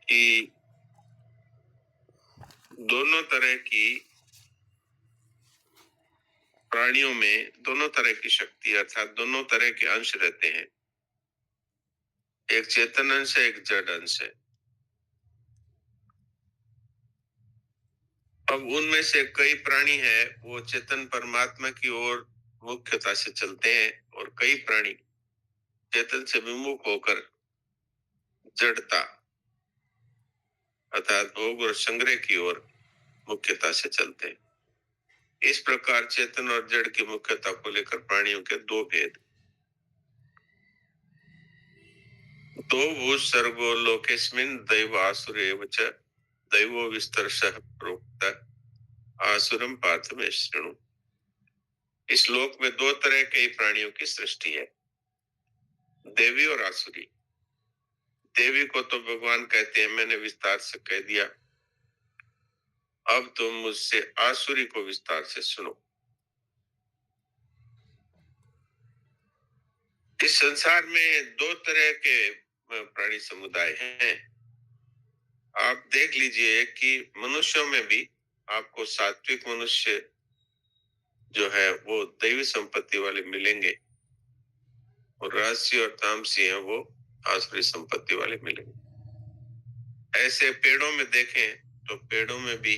कि दोनों तरह की प्राणियों में दोनों तरह की शक्ति अर्थात दोनों तरह के अंश रहते हैं। एक चेतन अंश है, एक जड़ अंश है। अब उनमें से कई प्राणी है वो चेतन परमात्मा की ओर मुख्यता से चलते हैं और कई प्राणी चेतन से विमुख होकर जड़ता अर्थात भोग और संग्रह की ओर मुख्यता से चलते हैं। इस प्रकार चेतन और जड़ की मुख्यता को लेकर प्राणियों के दो भेद। दो भूत सर्गो लोकेस्मिन दैव आसुरेव च दैवो विस्तरशः प्रोक्त आसुरम पार्थ में शृणु। इस लोक में दो तरह के प्राणियों की सृष्टि है, देवी और आसुरी। देवी को तो भगवान कहते हैं, मैंने विस्तार से कह दिया, अब तुम मुझसे आसुरी को विस्तार से सुनो। इस संसार में दो तरह के प्राणी समुदाय हैं। आप देख लीजिए कि मनुष्यों में भी आपको सात्विक मनुष्य जो है वो दैवी संपत्ति वाले मिलेंगे और राजसी और तामसी हैं वो आसुरी संपत्ति वाले मिलेंगे। ऐसे पेड़ों में देखें तो पेड़ों में भी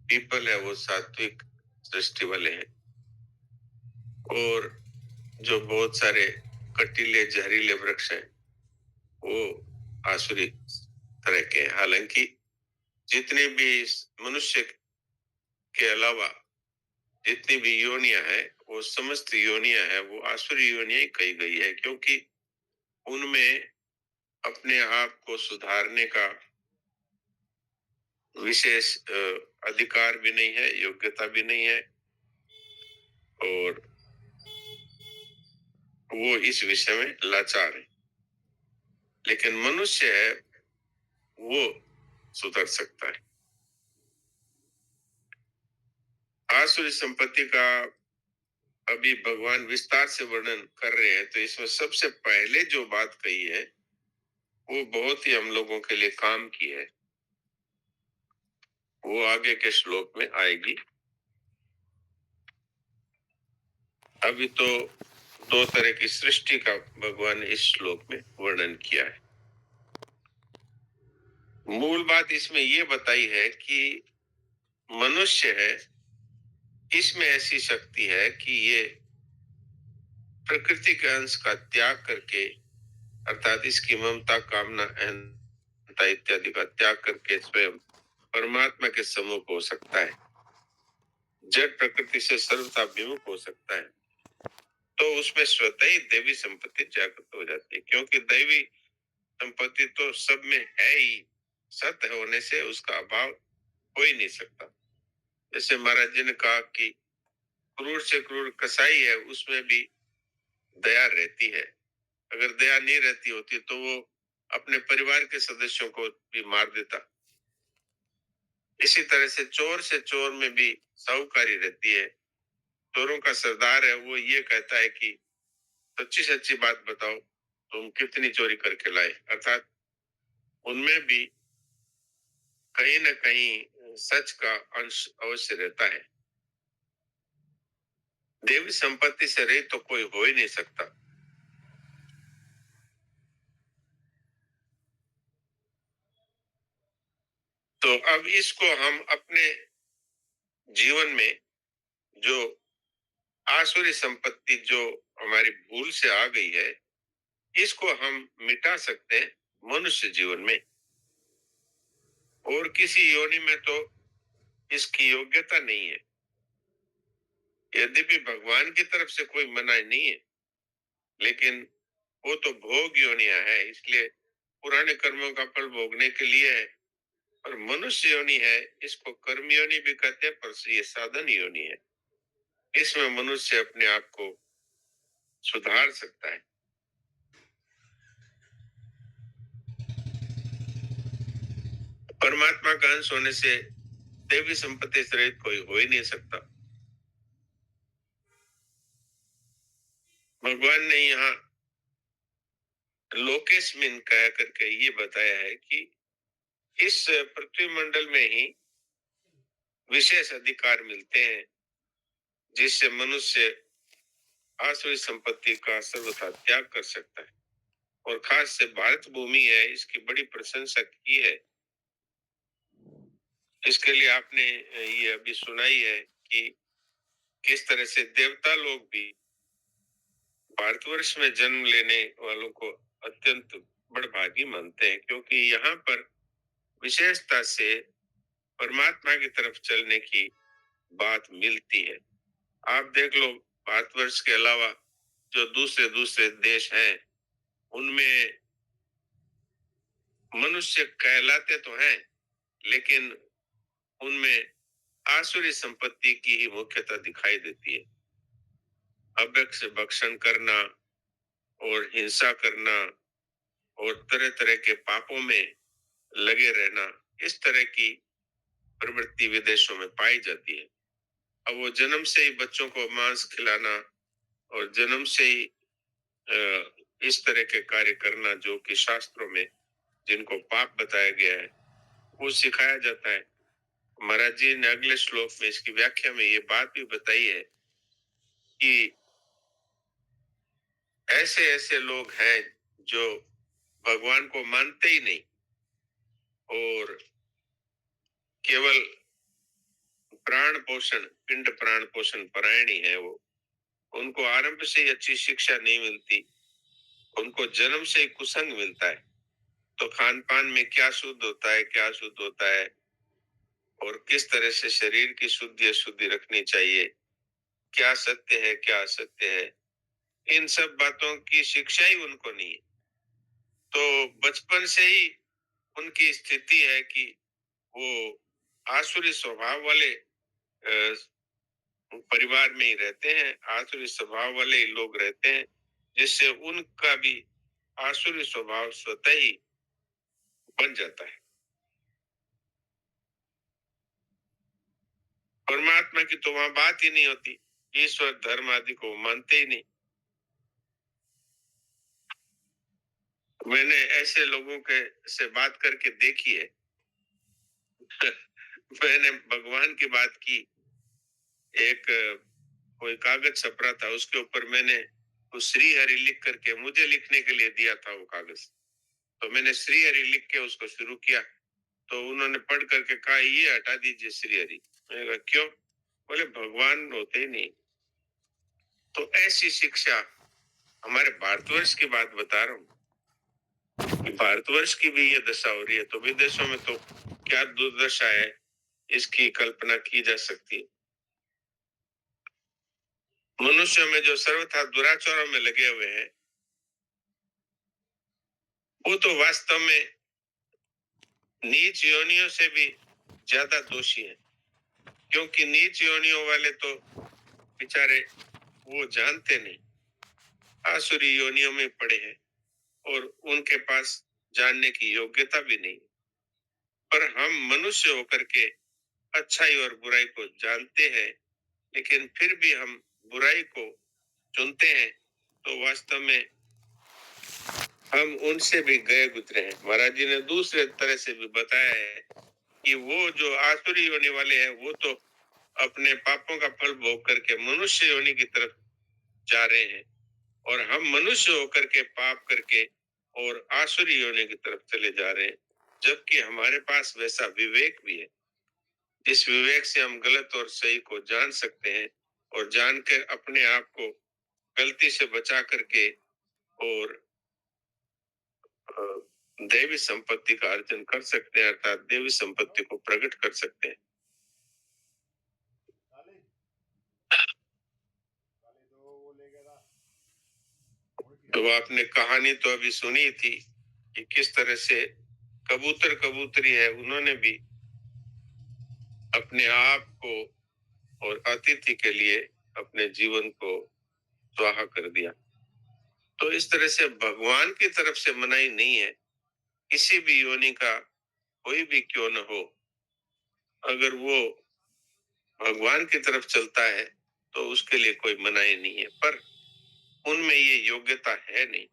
पीपल है वो सात्विक सृष्टि वाले हैं और जो बहुत सारे कटीले जहरीले वृक्ष हैं वो आसुरी तरह के हैं। हालांकि जितने भी मनुष्य के अलावा जितनी भी योनियां हैं वो समस्त योनियां हैं वो आसुरी योनियां ही कही गई है, क्योंकि उनमें अपने आप को सुधारने का विशेष अधिकार भी नहीं है, योग्यता भी नहीं है और वो इस विषय में लाचार है। लेकिन मनुष्य है वो सुधर सकता है। आसुरी संपत्ति का अभी भगवान विस्तार से वर्णन कर रहे हैं, तो इसमें सबसे पहले जो बात कही है वो बहुत ही हम लोगों के लिए काम की है। वो आगे के श्लोक में आएगी। अभी तो दो तरह की सृष्टि का भगवान ने इस श्लोक में वर्णन किया है। मूल बात इसमें ये बताई है कि मनुष्य है, इसमें ऐसी शक्ति है कि ये प्रकृति के अंश का त्याग करके अर्थात इसकी ममता, कामना, अहंता इत्यादि का त्याग करके स्वयं परमात्मा के सम्मुख हो सकता है, जड़ प्रकृति से सर्वथा विमुख हो सकता है। तो उसमें स्वतः ही देवी संपत्ति जागृत हो जाती है, क्योंकि दैवी संपत्ति तो सब में है ही। सत्य होने से उसका अभाव हो ही नहीं सकता। जैसे महाराज जी ने कहा कि क्रूर से क्रूर कसाई है उसमें भी दया रहती है। अगर दया नहीं रहती होती तो वो अपने परिवार के सदस्यों को भी मार देता। इसी तरह से चोर में भी साहूकारी रहती है। चोरों का सरदार है वो ये कहता है कि सच्ची सच्ची बात बताओ, तुम कितनी चोरी करके लाए। अर्थात उनमें भी कहीं ना कहीं सच का अंश अवश्य रहता है। देवी संपत्ति से रहित तो कोई हो ही नहीं सकता। तो अब इसको हम अपने जीवन में जो आसुरी संपत्ति जो हमारी भूल से आ गई है, इसको हम मिटा सकते हैं मनुष्य जीवन में। और किसी योनि में तो इसकी योग्यता नहीं है। यद्यपि भगवान की तरफ से कोई मनाही नहीं है, लेकिन वो तो भोग योनियां है, इसलिए पुराने कर्मों का फल भोगने के लिए है। और मनुष्य योनि है, इसको कर्म योनि भी कहते हैं, पर ये साधन योनि है। इसमें मनुष्य अपने आप को सुधार सकता है। परमात्मा का अंश होने से देवी संपत्ति से रहित कोई हो ही नहीं सकता। भगवान ने यहाँ लोकेस्मिन कह करके ये बताया है कि इस पृथ्वी मंडल में ही विशेष अधिकार मिलते हैं, जिससे मनुष्य आसुरी संपत्ति का सर्वथा त्याग कर सकता है। और खास से भारत भूमि है, इसकी बड़ी प्रशंसा की है। इसके लिए आपने ये अभी सुनाई है कि किस तरह से देवता लोग भी भारतवर्ष में जन्म लेने वालों को अत्यंत बड़भागी मानते हैं, क्योंकि यहाँ पर विशेषता से परमात्मा की तरफ चलने की बात मिलती है। आप देख लो, भारतवर्ष के अलावा जो दूसरे दूसरे देश हैं, उनमें मनुष्य कहलाते तो हैं, लेकिन उनमें आसुरी संपत्ति की ही मुख्यता दिखाई देती है। अभक्षण से भक्षण करना और हिंसा करना और तरह तरह के पापों में लगे रहना, इस तरह की प्रवृत्ति विदेशों में पाई जाती है। अब वो जन्म से ही बच्चों को मांस खिलाना और जन्म से ही इस तरह के कार्य करना जो कि शास्त्रों में जिनको पाप बताया गया है, वो सिखाया जाता है। महाराज जी ने अगले श्लोक में इसकी व्याख्या में ये बात भी बताई है कि ऐसे ऐसे लोग हैं जो भगवान को मानते ही नहीं और केवल पिंड प्राण पोषण परायणी है। वो, उनको आरंभ से ही अच्छी शिक्षा नहीं मिलती, उनको जन्म से ही कुसंग मिलता है। तो खान पान में क्या शुद्ध होता है, क्या शुद्ध होता है, और किस तरह से शरीर की शुद्धि अशुद्धि रखनी चाहिए, क्या सत्य है क्या असत्य है, इन सब बातों की शिक्षा ही उनको नहीं है। तो बचपन से ही उनकी स्थिति है कि वो आसुरी स्वभाव वाले परिवार में ही रहते हैं, आसुरी स्वभाव वाले ही लोग रहते हैं, जिससे उनका भी आसुरी स्वभाव स्वतः ही बन जाता है। परमात्मा की तो वहां बात ही नहीं होती, ईश्वर धर्म आदि को मानते ही नहीं। मैंने ऐसे लोगों के से बात करके देखी है। मैंने भगवान की बात की, एक कोई कागज छपरा था, उसके ऊपर मैंने वो श्री हरि लिख करके मुझे लिखने के लिए दिया था वो कागज। तो मैंने श्री हरि लिख के उसको शुरू किया, तो उन्होंने पढ़ करके कहा ये हटा दीजिए श्री हरि। मैंने कहा क्यों? बोले भगवान होते ही नहीं। तो ऐसी शिक्षा, हमारे भारतवर्ष की बात बता रहा हूँ कि भारतवर्ष की भी ये दशा हो रही है, तो विदेशों में तो क्या दुर्दशा है, इसकी कल्पना की जा सकती है। मनुष्यों में जो सर्वथा दुराचारों में लगे हुए हैं, वो तो वास्तव में नीच योनियों से भी ज्यादा दोषी है, क्योंकि नीच योनियों वाले तो बेचारे वो जानते नहीं, आसुरी योनियों में पड़े हैं और उनके पास जानने की योग्यता भी नहीं। पर हम मनुष्य होकर के अच्छाई और बुराई को जानते हैं, लेकिन फिर भी हम बुराई को चुनते हैं, तो वास्तव में हम उनसे भी गए गुजरे हैं। महाराज जी ने दूसरे तरह से भी बताया है कि वो जो आसुरी योनि वाले हैं, वो तो अपने पापों का फल भोग करके मनुष्य योनि की तरफ जा रहे हैं, और हम मनुष्य होकर के पाप करके और आसुरी योनि की तरफ चले जा रहे हैं। जबकि हमारे पास वैसा विवेक भी है, जिस विवेक से हम गलत और सही को जान सकते हैं और जानकर अपने आप को गलती से बचा करके और देवी संपत्ति का अर्जन कर सकते हैं, अर्थात देवी संपत्ति को प्रकट कर सकते हैं। तो आपने कहानी तो अभी सुनी थी कि किस तरह से कबूतर कबूतरी है, उन्होंने भी अपने आप को और अतिथि के लिए अपने जीवन को स्वाहा कर दिया। तो इस तरह से भगवान की तरफ से मनाही नहीं है, किसी भी योनि का कोई भी क्यों न हो, अगर वो भगवान की तरफ चलता है तो उसके लिए कोई मनाही नहीं है। पर उनमें ये योग्यता है नहीं,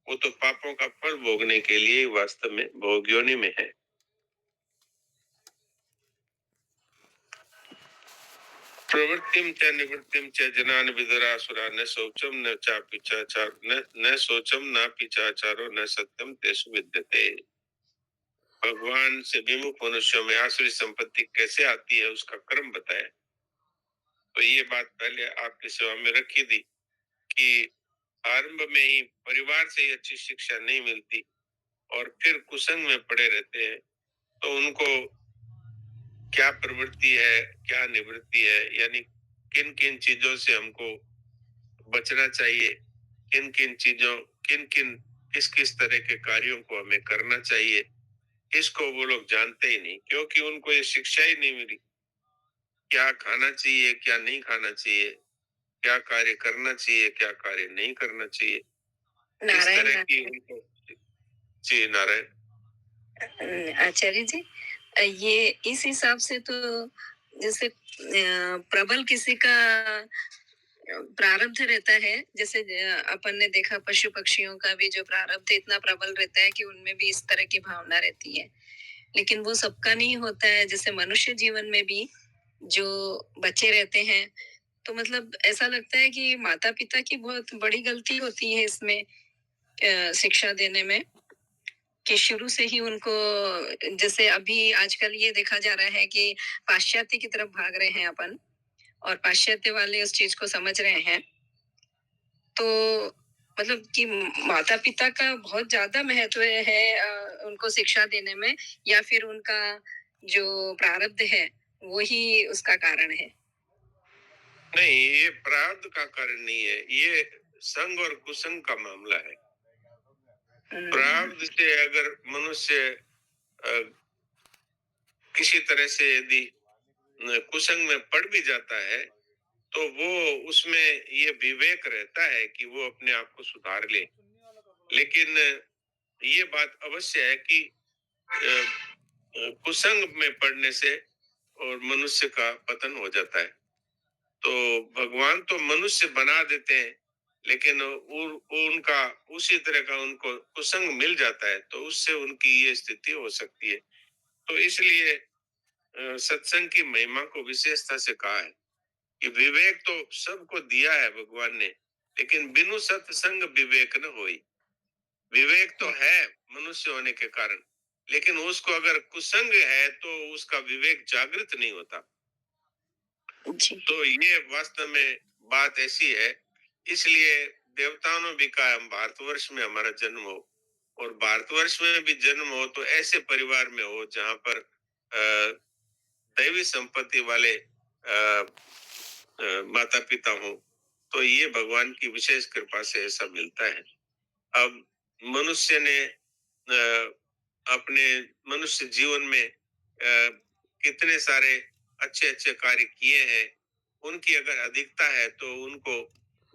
वो तो पापों का फल भोगने के लिए वास्तव में भोग योनि में है। प्रवृत्तिम च निवृत्तिम च जनान विदुरासुरा न शौचम न चापि चाचार न शौचम न पिचाचारो न सत्यम तेषु विद्यते। भगवान से विमुख मनुष्यों में आसुरी संपत्ति कैसे आती है उसका क्रम बताया। तो ये बात पहले आपकी सेवा में रखी थी कि आरंभ में ही परिवार से ही अच्छी शिक्षा नहीं मिलती और फिर कुसंग में पड़े रहते हैं, तो उनको क्या प्रवृत्ति है, क्या निवृत्ति है, यानी किन किन चीजों से हमको बचना चाहिए, किन किन चीजों किन किन किस किस तरह के कार्यों को हमें करना चाहिए, इसको वो लोग जानते ही नहीं, क्योंकि उनको ये शिक्षा ही नहीं मिली। क्या खाना चाहिए, क्या नहीं खाना चाहिए, क्या कार्य करना चाहिए, क्या कार्य नहीं करना चाहिए, इस नारायण तरह की नारायण। उनको। जी नारायण। आचार्य जी, ये इस हिसाब से तो जैसे प्रबल किसी का प्रारब्ध रहता है, जैसे अपन ने देखा पशु पक्षियों का भी जो प्रारब्ध इतना प्रबल रहता है कि उनमें भी इस तरह की भावना रहती है, लेकिन वो सबका नहीं होता है। जैसे मनुष्य जीवन में भी जो बच्चे रहते हैं, तो मतलब ऐसा लगता है कि माता पिता की बहुत बड़ी गलती होती है इसमें, शिक्षा देने में, कि शुरू से ही उनको, जैसे अभी आजकल ये देखा जा रहा है कि पाश्चात्य की तरफ भाग रहे हैं अपन, और पाश्चात्य वाले उस चीज को समझ रहे हैं, तो मतलब कि माता पिता का बहुत ज्यादा महत्व है उनको शिक्षा देने में, या फिर उनका जो प्रारब्ध है वो ही उसका कारण है? नहीं, ये प्रारब्ध का कारण नहीं है, ये संग और कुसंग का मामला है। प्रारब्ध से अगर मनुष्य किसी तरह से यदि कुसंग में पड़ भी जाता है, तो वो उसमें ये विवेक रहता है कि वो अपने आप को सुधार ले। लेकिन ये बात अवश्य है कि कुसंग में पड़ने से और मनुष्य का पतन हो जाता है। तो भगवान तो मनुष्य बना देते हैं, लेकिन उनका उसी तरह का उनको कुसंग मिल जाता है, तो उससे उनकी ये स्थिति हो सकती है। तो इसलिए सत्संग की महिमा को विशेषता से कहा है कि विवेक तो सबको दिया है भगवान ने, लेकिन बिनु सत्संग विवेक न होई। विवेक तो है मनुष्य होने के कारण, लेकिन उसको अगर कुसंग है तो उसका विवेक जागृत नहीं होता। जी। तो ये वास्तव में बात ऐसी है, इसलिए देवताओं ने भी कहा हम भारतवर्ष में हमारा जन्म हो, और भारतवर्ष में भी जन्म हो तो ऐसे परिवार में हो जहाँ पर दैवी संपत्ति वाले माता पिता हो। तो ये भगवान की विशेष कृपा से ऐसा मिलता है। अब मनुष्य ने अपने मनुष्य जीवन में कितने सारे अच्छे अच्छे कार्य किए हैं, उनकी अगर अधिकता है तो उनको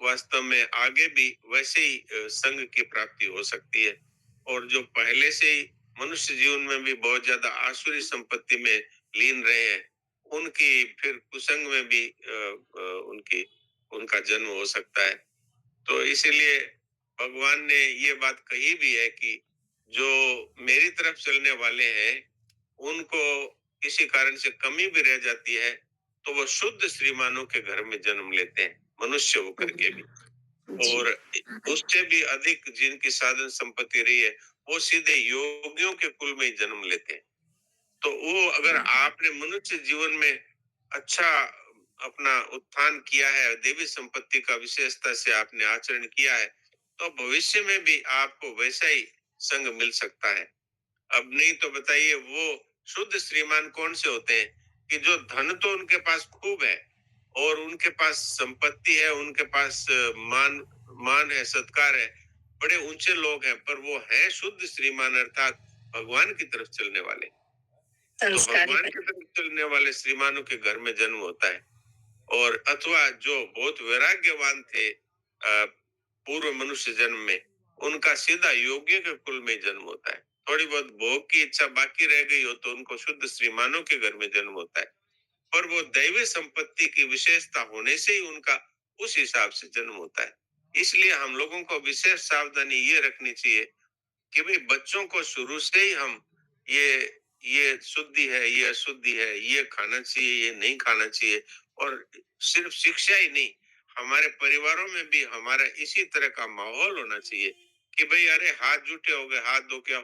वास्तव में आगे भी वैसे ही संग की प्राप्ति हो सकती है। और जो पहले से ही मनुष्य जीवन में भी बहुत ज्यादा आसुरी संपत्ति में लीन रहे हैं, उनकी फिर कुसंग में भी उनकी उनका जन्म हो सकता है। तो इसीलिए भगवान ने ये बात कही भी है कि जो मेरी तरफ चलने वाले हैं, उनको किसी कारण से कमी भी रह जाती है, तो वो शुद्ध श्रीमानों के घर में जन्म लेते हैं, मनुष्य होकर के भी। जी। और उससे भी अधिक जिनकी साधन संपत्ति रही है, वो सीधे योगियों के कुल में ही जन्म लेते हैं। तो वो अगर आपने मनुष्य जीवन में अच्छा अपना उत्थान किया है, देवी संपत्ति का विशेषता से आपने आचरण किया है, तो भविष्य में भी आपको वैसा ही संग मिल सकता है। अब नहीं तो बताइए वो शुद्ध श्रीमान कौन से होते हैं कि जो धन तो उनके पास खूब है और उनके पास संपत्ति है, उनके पास मान मान है, सत्कार है, बड़े ऊंचे लोग हैं, पर वो हैं शुद्ध श्रीमान अर्थात भगवान की तरफ चलने वाले। तो संस्कारी भगवान की तरफ चलने वाले श्रीमानों के घर में जन्म होता है। और अथवा जो बहुत वैराग्यवान थे पूर्व मनुष्य जन्म में, उनका सीधा योगियों के कुल में जन्म होता है। थोड़ी बहुत भोग की इच्छा बाकी रह गई हो तो उनको शुद्ध श्रीमानों के घर में जन्म होता है। पर वो दैवी संपत्ति की विशेषता होने से ही उनका उस हिसाब से जन्म होता है। इसलिए हम लोगों को विशेष सावधानी ये रखनी चाहिए कि भाई बच्चों को शुरू से ही हम ये ये शुद्धि है, ये अशुद्धि है, ये खाना चाहिए, ये नहीं खाना चाहिए, और सिर्फ शिक्षा ही नहीं, हमारे परिवारों में भी हमारा इसी तरह का माहौल होना चाहिए कि भाई अरे हाथ जूठे हो गए, हाथ धो के आओ।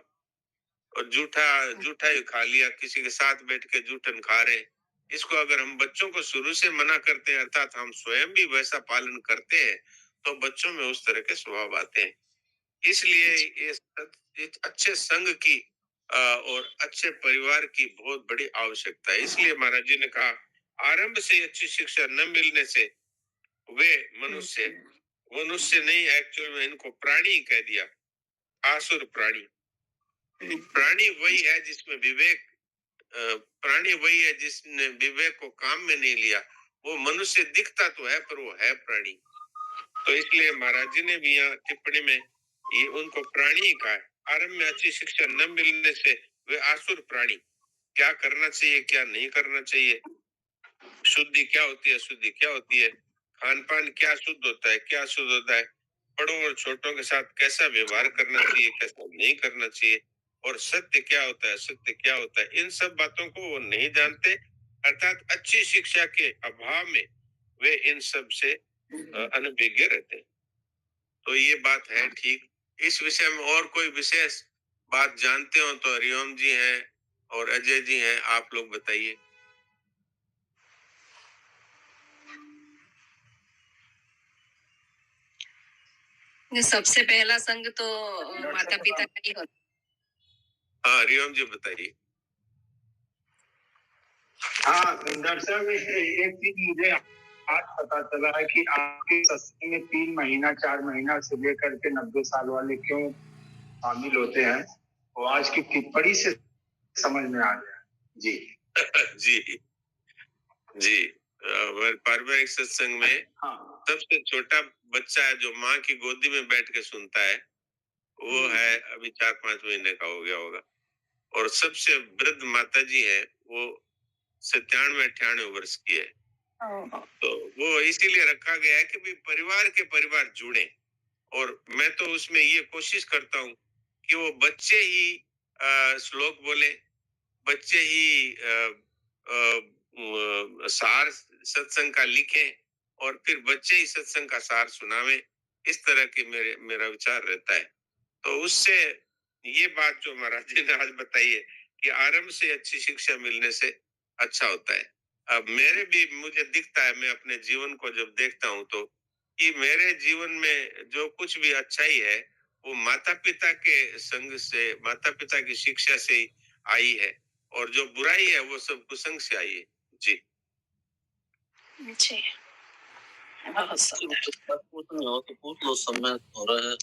और जूठा जूठा ही खा लिया, किसी के साथ बैठ के जूठन खा रहे। इसको अगर हम बच्चों को शुरू से मना करते हैं, अर्थात हम स्वयं भी वैसा पालन करते हैं, तो बच्चों में उस तरह के स्वभाव आते हैं। इसलिए जी। एक अच्छे संघ की और अच्छे परिवार की बहुत बड़ी आवश्यकता है। इसलिए महाराज जी ने कहा, आरंभ से ही अच्छी शिक्षा न मिलने से वे मनुष्य मनुष्य नहीं, एक्चुअल में इनको प्राणी कह दिया, आसुर प्राणी। प्राणी वही है जिसमें विवेक, प्राणी वही है जिसने विवेक को काम में नहीं लिया। वो मनुष्य दिखता तो है पर वो है प्राणी। तो इसलिए महाराज जी ने भी यहाँ टिप्पणी में ये उनको प्राणी ही कहा है। आरंभ में अच्छी शिक्षा न मिलने से वे आसुर प्राणी, क्या करना चाहिए क्या नहीं करना चाहिए, शुद्धि क्या होती है, शुद्धि क्या होती है, खान पान क्या शुद्ध होता है, क्या शुद्ध होता है, बड़ों और छोटों के साथ कैसा व्यवहार करना चाहिए, कैसा नहीं करना चाहिए, और सत्य क्या होता है, सत्य क्या होता है, इन सब बातों को वो नहीं जानते। अर्थात अच्छी शिक्षा के अभाव में वे इन सब से अनभिज्ञ रहते हैं। तो ये बात है ठीक। इस विषय में और कोई विशेष बात जानते हो तो हरिओम जी हैं और अजय जी हैं, आप लोग बताइए। ये सबसे पहला संग तो माता पिता का ही होता हाँ हरिओम जी बताइए। हाँ दरअसल एक चीज मुझे आज पता चला है कि आपके सत्संग में 3 महीना 4 महीना से लेकर के 90 साल वाले क्यों शामिल होते हैं, वो आज की टिप्पणी से समझ में आ गया। जी जी जी, पारिवारिक सत्संग में हाँ सबसे छोटा बच्चा है जो माँ की गोदी में बैठ के सुनता है, वो है अभी 4-5 महीने का हो गया होगा। और सबसे वृद्ध माता जी है, वो 97-98 वर्ष की है। तो वो इसीलिए रखा गया है कि भाई परिवार के परिवार जुड़े। और मैं तो उसमें ये कोशिश करता हूँ कि वो बच्चे ही श्लोक बोले, बच्चे ही सार सत्संग का लिखें और फिर बच्चे ही सत्संग का सार सुनावे। इस तरह की मेरा विचार रहता है। तो उससे ये बात जो महाराज जी ने आज बताई है कि आरंभ से अच्छी शिक्षा मिलने से अच्छा होता है। अब मेरे भी मुझे दिखता है, मैं अपने जीवन को जब देखता हूँ तो कि मेरे जीवन में जो कुछ भी अच्छाई है वो माता पिता के संग से, माता पिता की शिक्षा से ही आई है, और जो बुराई है वो सब कुसंग से आई है। जी है। जी, बहुत सुंदर। पूछना हो तो पूछ लो, समय हो रहा है।